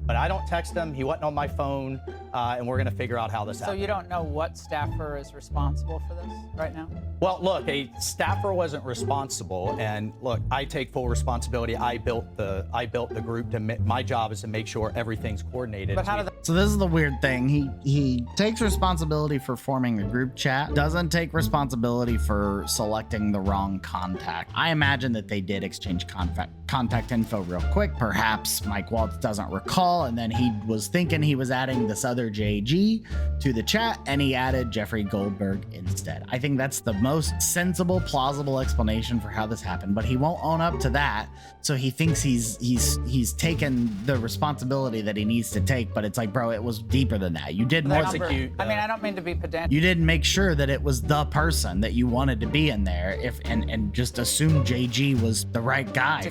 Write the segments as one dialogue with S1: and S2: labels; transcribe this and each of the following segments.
S1: but I don't text him. He wasn't on my phone, and we're going to figure out how this happened.
S2: So you don't know what staffer is responsible for this right now?
S1: Well, look, a staffer wasn't responsible, and look, I take full responsibility. I built the group. My job is to make sure everything's coordinated.
S2: But how did
S3: So this is the weird thing. He takes responsibility for forming the group chat, doesn't take responsibility for selecting the wrong contact. I imagine that they did exchange contact info real quick. Perhaps Mike Waltz doesn't recall, and then he was thinking he was adding this other JG to the chat, and he added Jeffrey Goldberg instead. I think that's the most sensible, plausible explanation for how this happened, but he won't own up to that. So he thinks he's taken the responsibility that he needs to take, but it's like, bro, it was deeper than that. You did more.
S2: I mean, I don't mean to be pedantic.
S3: You didn't make sure that it was the person that you wanted to be in there, and just assume JG was the right guy.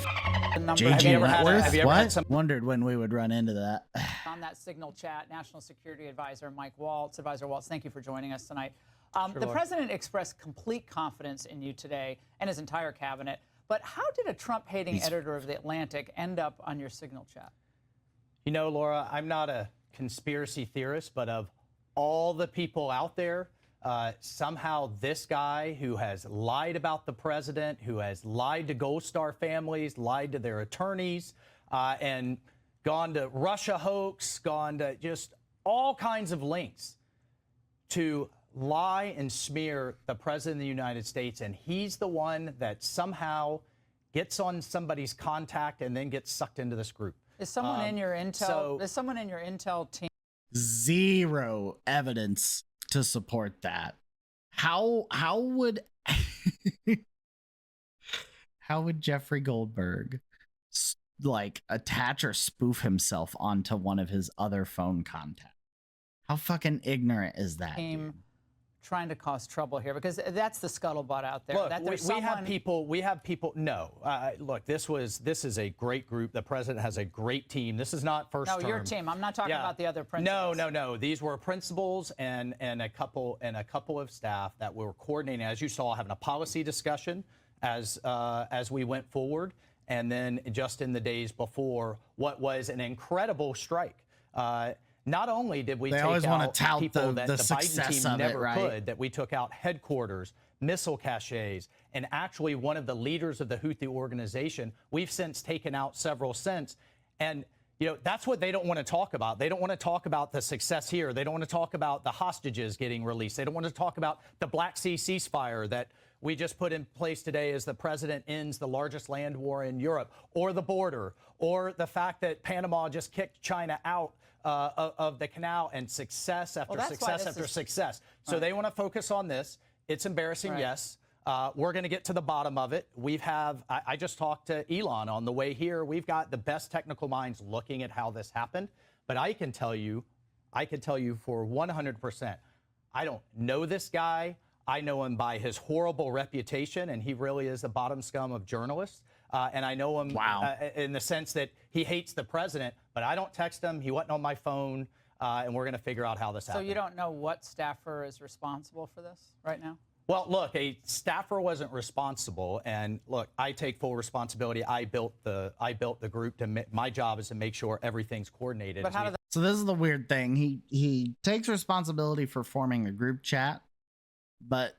S3: JG Wentworth? What? Wondered when we would run into that.
S2: On that Signal chat, National Security Advisor Mike Waltz. Advisor Waltz, thank you for joining us tonight. The president expressed complete confidence in you today and his entire cabinet. But how did a Trump-hating editor of The Atlantic end up on your Signal chat?
S1: You know, Laura, I'm not a conspiracy theorist, but of all the people out there, somehow this guy who has lied about the president, who has lied to Gold Star families, lied to their attorneys, and gone to Russia hoax, gone to just all kinds of links to lie and smear the president of the United States, and he's the one that somehow gets on somebody's contact and then gets sucked into this group.
S2: Is someone in your intel? Is someone in your intel team?
S3: Zero evidence to support that. How would how would Jeffrey Goldberg like attach or spoof himself onto one of his other phone contacts? How fucking ignorant is that?
S2: Trying to cause trouble here, because that's the scuttlebutt out there.
S1: Look,
S2: that
S1: we have people. No, look, this is a great group. The president has a great team. This is not first term.
S2: No, your team. I'm not talking about the other principals.
S1: No. These were principals and a couple of staff that were coordinating, as you saw, having a policy discussion as we went forward, and then just in the days before what was an incredible strike. Not only did we take out people that the Biden team never could, that we took out headquarters, missile caches, and actually one of the leaders of the Houthi organization, we've since taken out several since. And, you know, that's what they don't want to talk about. They don't want to talk about the success here. They don't want to talk about the hostages getting released. They don't want to talk about the Black Sea ceasefire that we just put in place today as the president ends the largest land war in Europe, or the border, or the fact that Panama just kicked China out of the canal, and success after success after success. So they want to focus on this. It's embarrassing, yes. We're going to get to the bottom of it. I just talked to Elon on the way here. We've got the best technical minds looking at how this happened. But I can tell you for 100%, I don't know this guy. I know him by his horrible reputation, and he really is the bottom scum of journalists. And I know him in the sense that he hates the president, but I don't text him. He wasn't on my phone, and we're going to figure out how this happened.
S2: So you don't know what staffer is responsible for this right now?
S1: Well, look, a staffer wasn't responsible, and look, I take full responsibility. I built the group. My job is to make sure everything's coordinated.
S2: But
S3: so this is the weird thing. He takes responsibility for forming a group chat, but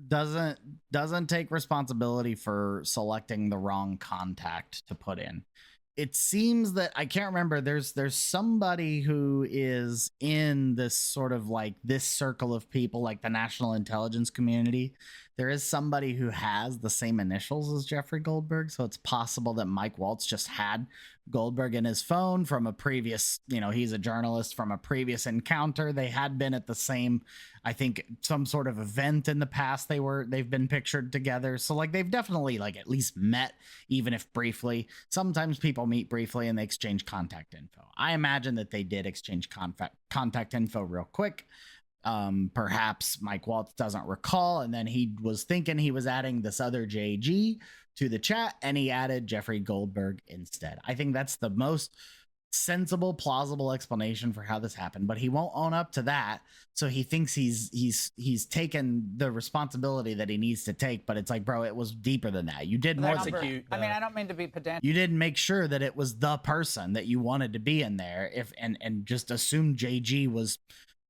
S3: doesn't take responsibility for selecting the wrong contact to put in. It seems that I can't remember. There's somebody who is in this sort of like this circle of people, like the national intelligence community. There is somebody who has the same initials as Jeffrey Goldberg, so it's possible that Mike Waltz just had Goldberg in his phone from a previous, he's a journalist from a previous encounter. They had been at the same, I think, some sort of event in the past. They've been pictured together. So like they've definitely like at least met, even if briefly. Sometimes people meet briefly and they exchange contact info. I imagine that they did exchange contact info real quick. Perhaps Mike Waltz doesn't recall, and then he was thinking he was adding this other JG to the chat, and he added Jeffrey Goldberg instead. I think that's the most sensible, plausible explanation for how this happened, but he won't own up to that. So he thinks he's taken the responsibility that he needs to take, but it's like, bro, it was deeper than that. You did more.
S2: I mean, I don't mean to be pedantic.
S3: You didn't make sure that it was the person that you wanted to be in there, and just assume JG was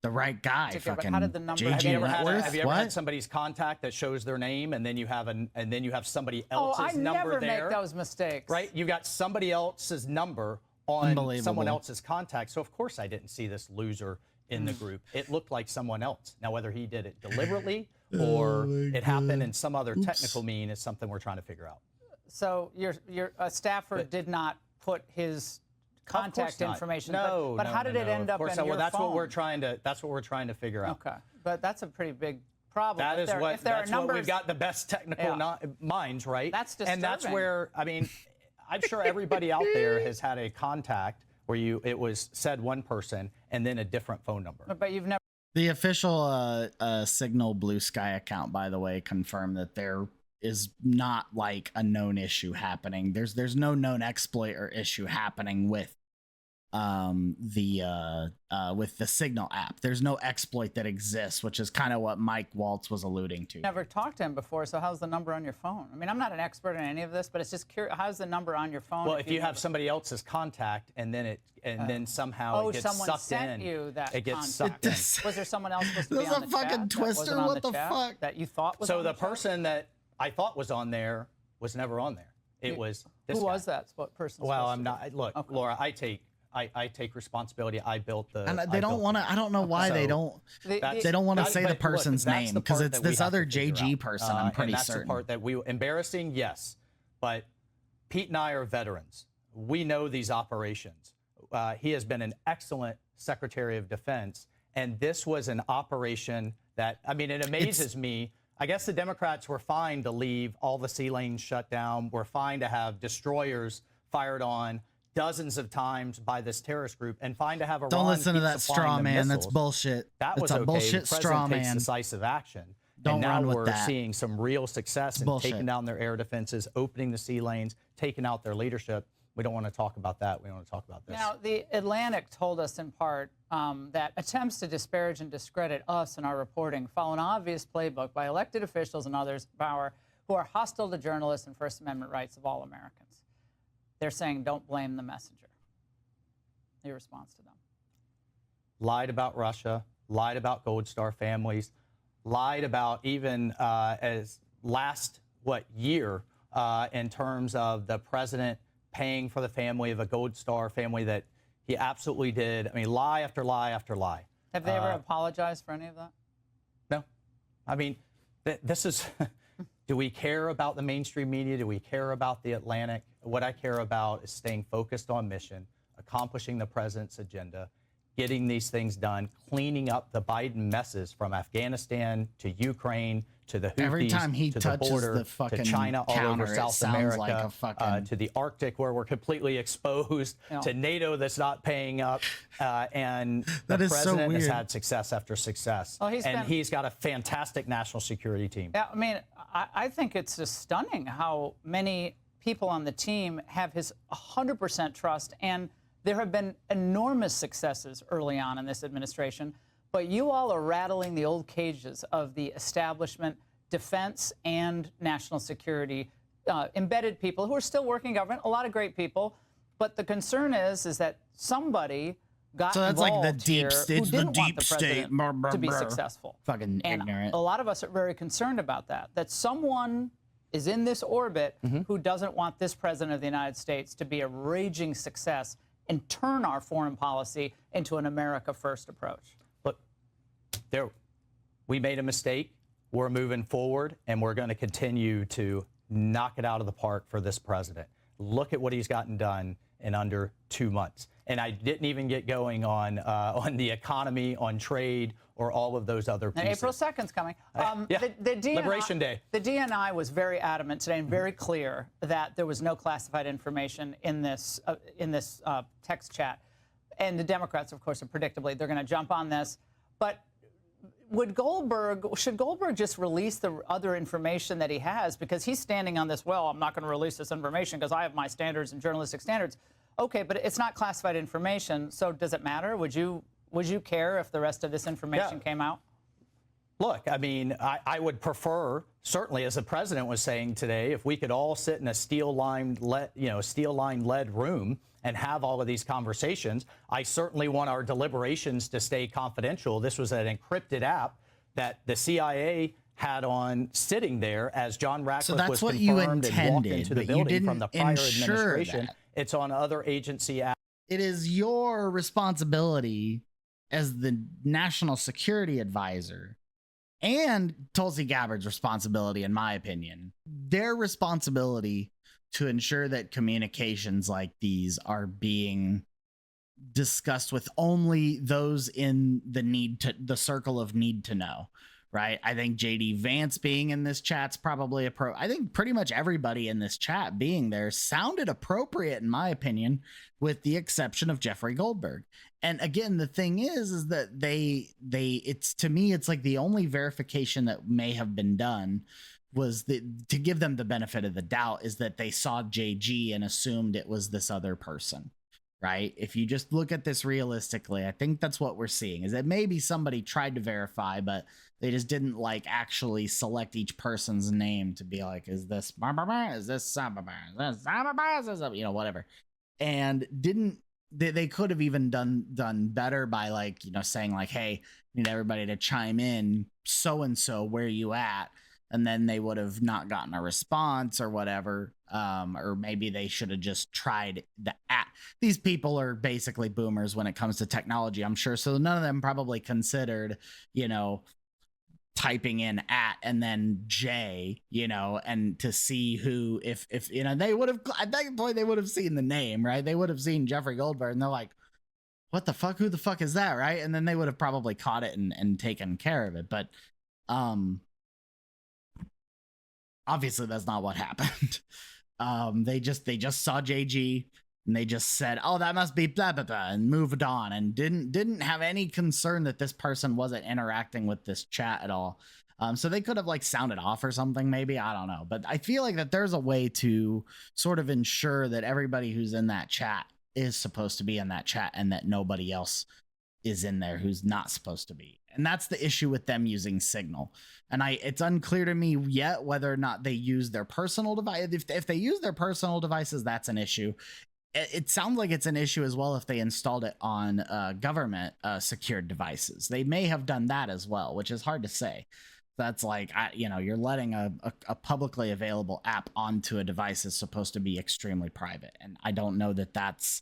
S3: the right guy.
S2: Okay,
S3: fucking
S2: how did the number?
S3: JG
S1: Have you ever
S3: What?
S1: had somebody's contact that shows their name, and then you have somebody else's number
S2: never
S1: there?
S2: make those mistakes.
S1: Right? You got somebody else's number on someone else's contact. So of course I didn't see this loser in the group. It looked like someone else. Now whether he did it deliberately or it happened in some other technical mean is something we're trying to figure out.
S2: So your staffer did not put his contact information.
S1: No,
S2: but how did it end up in your
S1: well, that's
S2: phone?
S1: what we're trying to figure out.
S2: Okay, but that's a pretty big problem.
S1: That is
S2: what
S1: we've got the best technical minds, right?
S2: That's disturbing.
S1: And that's where, I mean, I'm sure everybody out there has had a contact where it was said one person and then a different phone number.
S2: But you've never.
S3: The official Signal Blue Sky account, by the way, confirmed that there is not like a known issue happening. There's no known exploit or issue happening with the Signal app. There's no exploit that exists, which is kind of what Mike Waltz was alluding to.
S2: Never talked to him before, so how's the number on your phone? I mean, I'm not an expert in any of this, but it's just curious. How's the number on your phone?
S1: Well, if you have somebody else's contact and then then somehow it gets
S2: someone
S1: sucked
S2: sent
S1: in,
S2: you that
S1: it gets
S2: contact.
S1: sucked in.
S2: Was there someone else supposed to
S3: This
S2: be
S3: is
S2: on
S3: a
S2: the
S3: fucking
S2: chat
S3: twister.
S2: that wasn't on
S3: What the
S2: chat
S3: fuck?
S2: that you thought was
S1: So
S2: on
S1: the
S2: the chat?
S1: person that I thought was on there was never on there. It was this
S2: Who
S1: guy.
S2: was that? What person?
S1: Well, I'm not. Look, okay. Laura, I take responsibility. I built the.
S3: And they don't want to. I don't know why they don't. They don't want to say the person's name because it's this other JG person. I'm pretty certain.
S1: That's the part that embarrassing, yes, but Pete and I are veterans. We know these operations. He has been an excellent Secretary of Defense, and this was an operation that, I mean, it amazes me. I guess the Democrats were fine to leave all the sea lanes shut down. We're fine to have destroyers fired on dozens of times by this terrorist group, and fine to have Iran.
S3: Don't listen to
S1: keep
S3: that straw
S1: supplying them
S3: man. That's
S1: missiles.
S3: bullshit.
S1: That was
S3: That's a
S1: okay.
S3: bullshit
S1: The
S3: straw
S1: president takes
S3: man.
S1: decisive action.
S3: Don't
S1: and now
S3: run with
S1: we're
S3: that.
S1: seeing some real success in
S3: Bullshit.
S1: taking down their air defenses, opening the sea lanes, taking out their leadership. We don't want to talk about that. We want to talk about this.
S2: Now, the Atlantic told us in part that attempts to disparage and discredit us in our reporting follow an obvious playbook by elected officials and others of power who are hostile to journalists and First Amendment rights of all Americans. They're saying don't blame the messenger. Your response to them?
S1: Lied about Russia, lied about Gold Star families, lied about even as last, year in terms of the president paying for the family of a Gold Star family that he absolutely did. I mean, lie after lie after lie.
S2: Have they ever apologized for any of that?
S1: No. I mean, this is, do we care about the mainstream media? Do we care about the Atlantic? What I care about is staying focused on mission, accomplishing the president's agenda, getting these things done, cleaning up the Biden messes from Afghanistan to Ukraine to the Houthis,
S3: Every time he
S1: to
S3: touches
S1: the border,
S3: the fucking
S1: to China, all
S3: counter,
S1: over
S3: it
S1: South
S3: sounds
S1: America,
S3: like a fucking...
S1: to the Arctic, where we're completely exposed, to NATO that's not paying up, and
S3: That
S1: the
S3: is so
S1: president has
S3: weird.
S1: had success after success.
S2: Well,
S1: he's got a fantastic national security team.
S2: Yeah, I mean, I think it's just stunning how many people on the team have his 100% trust, and there have been enormous successes early on in this administration, but you all are rattling the old cages of the establishment, defense, and national security, embedded people who are still working in government, a lot of great people, but the concern is that somebody got
S3: So that's like the
S2: involved
S3: deep
S2: here
S3: state.
S2: who
S3: It's the
S2: didn't want
S3: deep
S2: the
S3: state.
S2: president to be successful.
S3: Fucking
S2: And
S3: ignorant.
S2: a lot of us are very concerned about that someone is in this orbit who doesn't want this president of the United States to be a raging success and turn our foreign policy into an America First approach.
S1: Look, we made a mistake. We're moving forward, and we're going to continue to knock it out of the park for this president. Look at what he's gotten done in under 2 months. And I didn't even get going on the economy, on trade, or all of those other pieces.
S2: And April 2nd's coming.
S1: Yeah.
S2: The DNI,
S1: Liberation Day.
S2: The DNI was very adamant today and very clear that there was no classified information in this text chat. And the Democrats, of course, are predictably, they're going to jump on this. But should Goldberg just release the other information that he has? Because he's standing on this, well, I'm not going to release this information because I have my standards and journalistic standards. Okay, but it's not classified information, so does it matter? Would you care if the rest of this information came out?
S1: Look, I mean, I would prefer, certainly, as the president was saying today, if we could all sit in a steel-lined lead room and have all of these conversations. I certainly want our deliberations to stay confidential. This was an encrypted app that the CIA had on sitting there as John Ratcliffe was confirmed and walked into the building from the prior administration. It's on other agency apps.
S3: It is your responsibility as the national security advisor, and Tulsi Gabbard's responsibility, in my opinion, their responsibility to ensure that communications like these are being discussed with only those in the circle of need to know, right? I think JD Vance being in this chat's probably I think pretty much everybody in this chat being there sounded appropriate, in my opinion, with the exception of Jeffrey Goldberg. And again, the thing is that it's, to me, it's like the only verification that may have been done was to give them the benefit of the doubt is that they saw JG and assumed it was this other person, right? If you just look at this realistically, I think that's what we're seeing, is that maybe somebody tried to verify, but they just didn't like actually select each person's name to be like, is this, is this, you know, whatever. And they could have even done better by, like, you know, saying like, hey, need everybody to chime in, so-and-so, where you at? And then they would have not gotten a response or whatever. Or maybe they should have just tried the app. These people are basically boomers when it comes to technology, I'm sure. So none of them probably considered, you know, typing in @ and then J, you know, and to see who, if you know, they would have, at that point, they would have seen the name, right? They would have seen Jeffrey Goldberg and they're like, what the fuck? Who the fuck is that? Right. And then they would have probably caught it and taken care of it. But, obviously that's not what happened. They just saw JG and they just said, oh, that must be blah, blah, blah, and moved on, and didn't have any concern that this person wasn't interacting with this chat at all. So they could have like sounded off or something, maybe, I don't know. But I feel like that there's a way to sort of ensure that everybody who's in that chat is supposed to be in that chat and that nobody else is in there who's not supposed to be. And that's the issue with them using Signal. And it's unclear to me yet whether or not they use their personal device. If they use their personal devices, that's an issue. It sounds like it's an issue as well if they installed it on government secured devices. They may have done that as well, which is hard to say. That's like, you know, you're letting a publicly available app onto a device is supposed to be extremely private. And I don't know that that's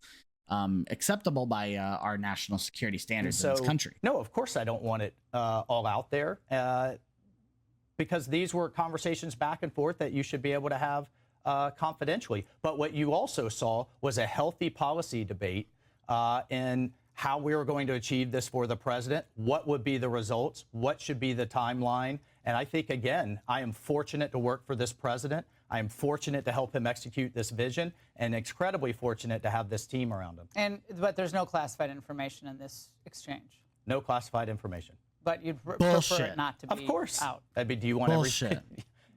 S3: acceptable by our national security standards in this country.
S1: No, of course I don't want it all out there, because these were conversations back and forth that you should be able to have confidentially. But what you also saw was a healthy policy debate in how we were going to achieve this for the president, what would be the results, what should be the timeline. And I think, again, I am fortunate to work for this president. I am fortunate to help him execute this vision, and incredibly fortunate to have this team around him.
S2: But there's no classified information in this exchange.
S1: No classified information.
S2: But you'd prefer it not to be out.
S1: Of course. That'd be, do you want everything?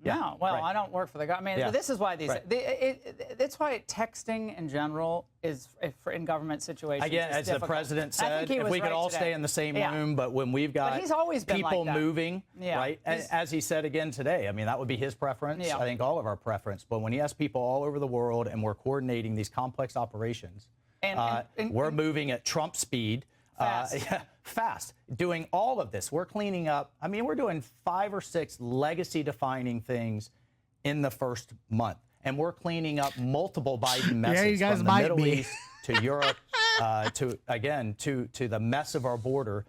S2: Yeah, no, well, right. I don't work for the government. I mean, this is why these. Right. That's why texting in general is, in government situations. Again,
S1: as
S2: difficult.
S1: The president said, if we could all stay in the same room, but when we've got
S2: he's always been
S1: people
S2: like that.
S1: moving, right? As he said again today, I mean, that would be his preference. I think all of our preference. But when he has people all over the world and we're coordinating these complex operations, we're moving at Trump speed. Fast. Doing all of this. We're cleaning up. I mean, we're doing 5 or 6 legacy-defining things in the first month. And we're cleaning up multiple Biden messes from the Middle East to Europe, to the mess of our border,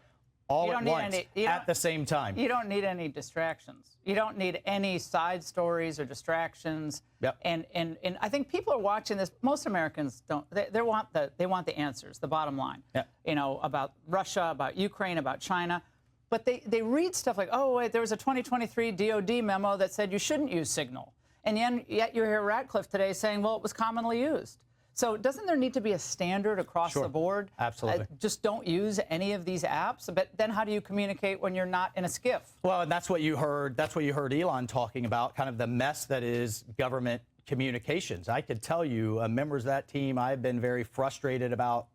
S1: all at once, at the same time.
S2: You don't need any distractions. You don't need any side stories or distractions.
S1: Yep.
S2: And I think people are watching this. Most Americans don't. They want the answers, the bottom line.
S1: Yep.
S2: You know, about Russia, about Ukraine, about China. But they read stuff like, oh, wait, there was a 2023 DOD memo that said you shouldn't use Signal. And yet you hear Ratcliffe today saying, well, it was commonly used. So doesn't there need to be a standard across the board?
S1: Absolutely.
S2: Just don't use any of these apps. But then how do you communicate when you're not in a skiff?
S1: Well, and that's what you heard. That's what you heard Elon talking about, kind of the mess that is government communications. I could tell you, members of that team, I've been very frustrated about,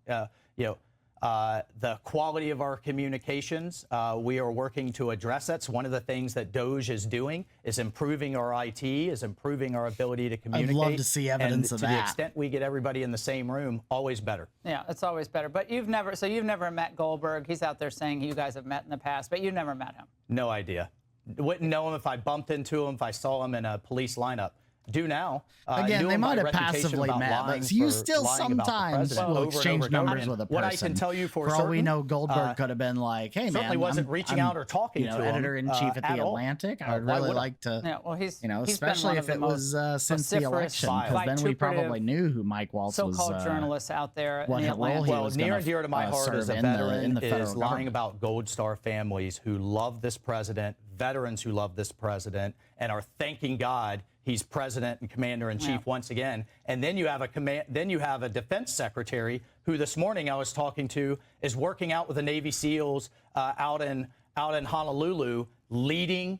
S1: the quality of our communications. We are working to address that. So one of the things that DOGE is doing is improving our IT, is improving our ability to communicate.
S3: I'd love to see evidence of
S1: to
S3: that.
S1: the extent we get everybody in the same room, always better.
S2: Yeah, it's always better. But you've never met Goldberg. He's out there saying you guys have met in the past, but you've never met him.
S1: No idea. Wouldn't know him if I bumped into him, if I saw him in a police lineup. Do now.
S3: Again, they might have passively met, but you still sometimes will exchange numbers with a person.
S1: What I can tell you for
S3: all we know, Goldberg could have been like, "Hey, man,
S1: certainly wasn't reaching out or talking to him,
S3: editor-in-chief at the Atlantic. I would really like to,
S2: yeah, well, he's
S3: especially if it was since the election, because then we probably knew who Mike Waltz was.
S2: So-called journalists out there in the
S3: role he
S2: Atlantic.
S3: was
S1: near and dear to my heart as a veteran is lying
S3: government.
S1: about Gold Star families who love this president, veterans who love this president, and are thanking God he's president and commander-in-chief once again. And then you have a defense secretary who this morning I was talking to is working out with the Navy SEALs out in Honolulu, leading,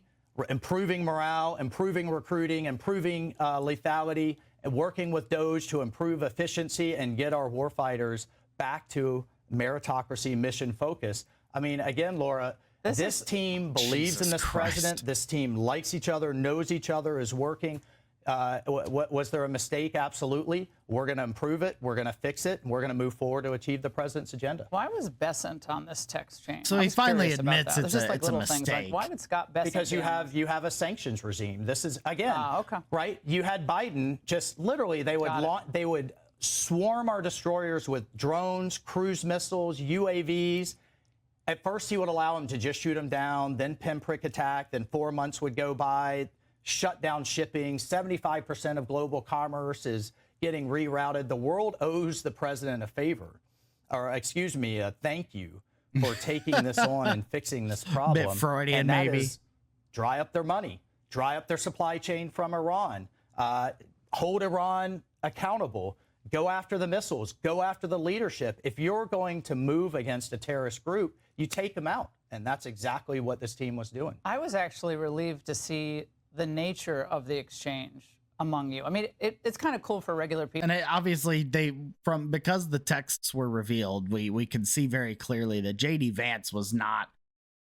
S1: improving morale, improving recruiting, improving lethality, and working with DOGE to improve efficiency and get our warfighters back to meritocracy mission focus. I mean, again, Laura, this team believes in this president. This team likes each other, knows each other, is working. Was there a mistake? Absolutely. We're going to improve it. We're going to fix it. And we're going to move forward to achieve the president's agenda.
S2: Why was Besant on this text chain?
S3: So he finally admits it's a mistake.
S2: Like, why would Scott Besant?
S1: Because you have a sanctions regime. This is, again, right? You had Biden just literally, they would swarm our destroyers with drones, cruise missiles, UAVs. At first, he would allow them to just shoot them down, then pinprick attack, then 4 months would go by, shut down shipping. 75% of global commerce is getting rerouted. The world owes the president a favor, or excuse me, a thank you for taking this on and fixing this problem.
S3: Bit Freudian,
S1: and that
S3: maybe.
S1: is dry up their money, dry up their supply chain from Iran, hold Iran accountable. Go after the missiles. Go after the leadership. If you're going to move against a terrorist group, you take them out. And that's exactly what this team was doing.
S2: I was actually relieved to see the nature of the exchange among you. I mean, it's kind of cool for regular people.
S3: And obviously, because the texts were revealed, we can see very clearly that J.D. Vance was not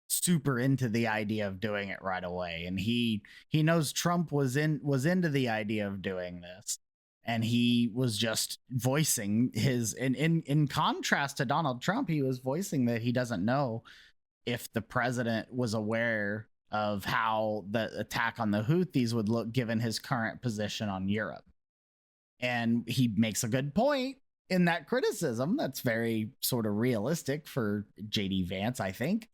S3: super into the idea of doing it right away. And he knows Trump was into the idea of doing this. And he was just voicing his, in contrast to Donald Trump, he was voicing that he doesn't know if the president was aware of how the attack on the Houthis would look given his current position on Europe. And he makes a good point in that criticism that's very sort of realistic for J.D. Vance, I think,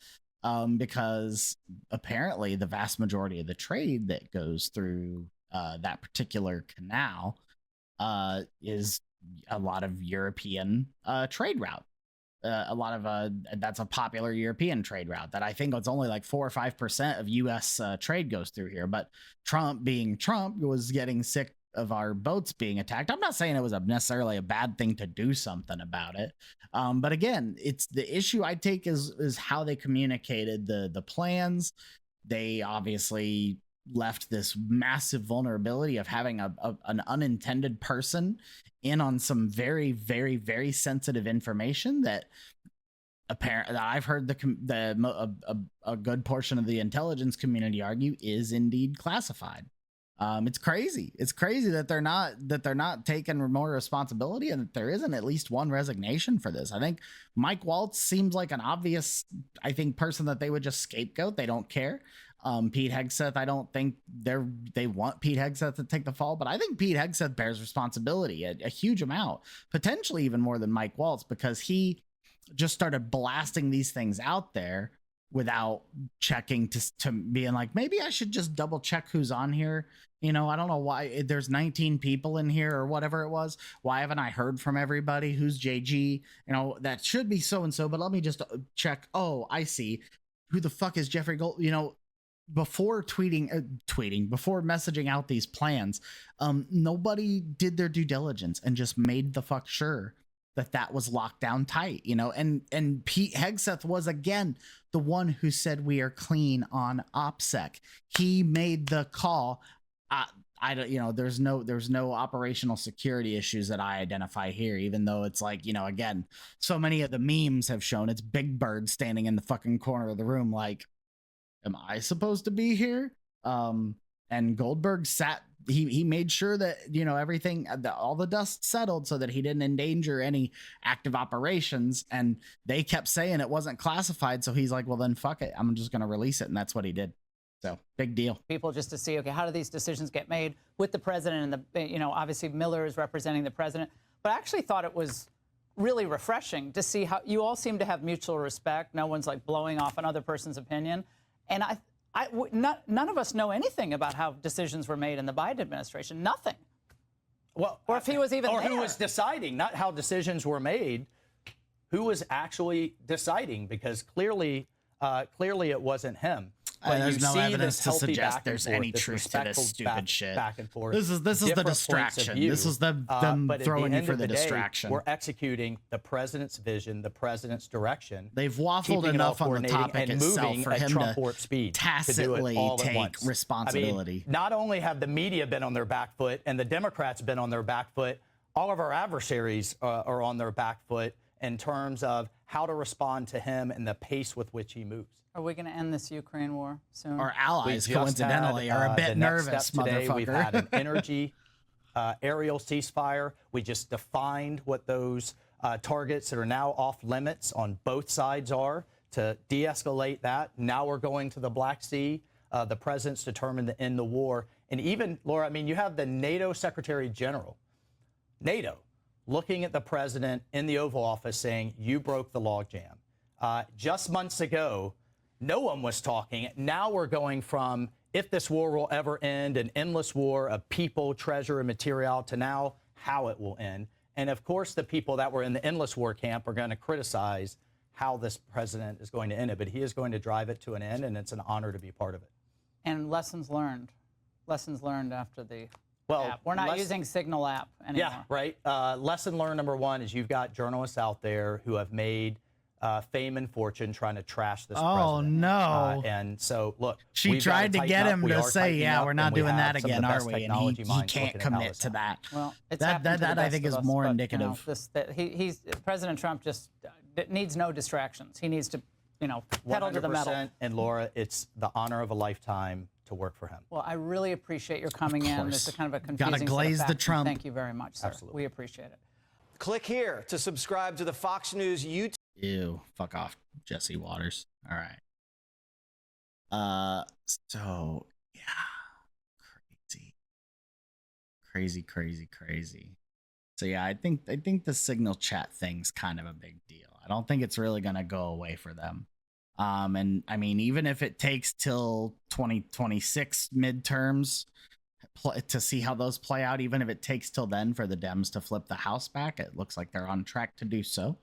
S3: because apparently the vast majority of the trade that goes through that particular canal is a lot of European trade route. A lot of that's a popular European trade route that I think it's only like 4 or 5% of U.S. Trade goes through here. But Trump, being Trump, was getting sick of our boats being attacked. I'm not saying it was necessarily a bad thing to do something about it, but again, it's the issue I take is how they communicated the plans. They obviously left this massive vulnerability of having an unintended person in on some very, very, very sensitive information that apparently I've heard a good portion of the intelligence community argue is indeed classified. It's crazy. It's crazy that they're not taking more responsibility and that there isn't at least one resignation for this. I think Mike Waltz seems like an obvious, person that they would just scapegoat. They don't care. Pete Hegseth, I don't think they want Pete Hegseth to take the fall, but I think Pete Hegseth bears responsibility a huge amount, potentially even more than Mike Waltz, because he just started blasting these things out there without checking to being like, maybe I should just double check who's on here. I don't know why there's 19 people in here or whatever it was. Why haven't I heard from everybody? Who's JG? That should be so-and-so, but let me just check. Oh, I see. Who the fuck is Jeffrey Gold? Before before messaging out these plans, nobody did their due diligence and just made the fuck sure that was locked down tight, and Pete Hegseth was again the one who said we are clean on OPSEC. He made the call. I don't, there's no operational security issues that I identify here, even though it's like, again, so many of the memes have shown it's Big Bird standing in the fucking corner of the room. Like, am I supposed to be here? And Goldberg he made sure that, everything, all the dust settled so that he didn't endanger any active operations. And they kept saying it wasn't classified. So he's like, well, then fuck it. I'm just going to release it. And that's what he did. So big deal.
S2: People just to see, okay, how do these decisions get made with the president and the, obviously Miller is representing the president. But I actually thought it was really refreshing to see how you all seem to have mutual respect. No one's like blowing off another person's opinion. And none of us know anything about how decisions were made in the Biden administration. Nothing.
S1: Well,
S2: or if he was even
S1: or
S2: there.
S1: who was deciding, not how decisions were made, who was actually deciding, because clearly it wasn't him.
S3: There's no evidence to suggest there's any truth to this stupid shit.
S1: Back and forth.
S3: This is the distraction. This is them throwing you for the distraction.
S1: We're executing the president's vision, the president's direction.
S3: They've waffled enough on the topic itself for him to tacitly take responsibility.
S1: I mean, not only have the media been on their back foot and the Democrats been on their back foot, all of our adversaries are on their back foot in terms of how to respond to him and the pace with which he moves.
S2: Are we going to end this Ukraine war soon?
S3: Our allies, coincidentally, are a bit nervous,
S1: today,
S3: motherfucker.
S1: We've had an energy aerial ceasefire. We just defined what those targets that are now off limits on both sides are to de-escalate that. Now we're going to the Black Sea. The president's determined to end the war. And even, Laura, I mean, you have the NATO Secretary General, NATO, looking at the president in the Oval Office saying, you broke the logjam. Just months ago, no one was talking. Now we're going from, if this war will ever end, an endless war of people, treasure, and material, to now how it will end. And of course, the people that were in the endless war camp are going to criticize how this president is going to end it. But he is going to drive it to an end, and it's an honor to be part of it.
S2: And lessons learned after the app. We're not using Signal app anymore.
S1: Yeah, right. Lesson learned number one is you've got journalists out there who have made fame and fortune trying to trash this president.
S3: Oh, no.
S1: And so, look.
S3: She tried to get him to say, yeah, we're not doing that again, are we? And he can't commit to that.
S2: Well,
S3: that I think is more indicative.
S2: President Trump just needs no distractions. He needs to, pedal to the metal.
S1: And Laura, it's the honor of a lifetime to work for him.
S2: Well, I really appreciate your coming in. This is kind of a confusing
S3: Gotta glaze the Trump.
S2: Thank you very much, sir.
S1: Absolutely.
S2: We appreciate it.
S4: Click here to subscribe to the Fox News YouTube.
S3: Ew, fuck off, Jesse Waters. All right. So yeah, crazy. So yeah, I think the Signal chat thing's kind of a big deal. I don't think it's really gonna go away for them. And I mean, even if it takes till 2026 midterms to see how those play out, even if it takes till then for the Dems to flip the House back, it looks like they're on track to do so.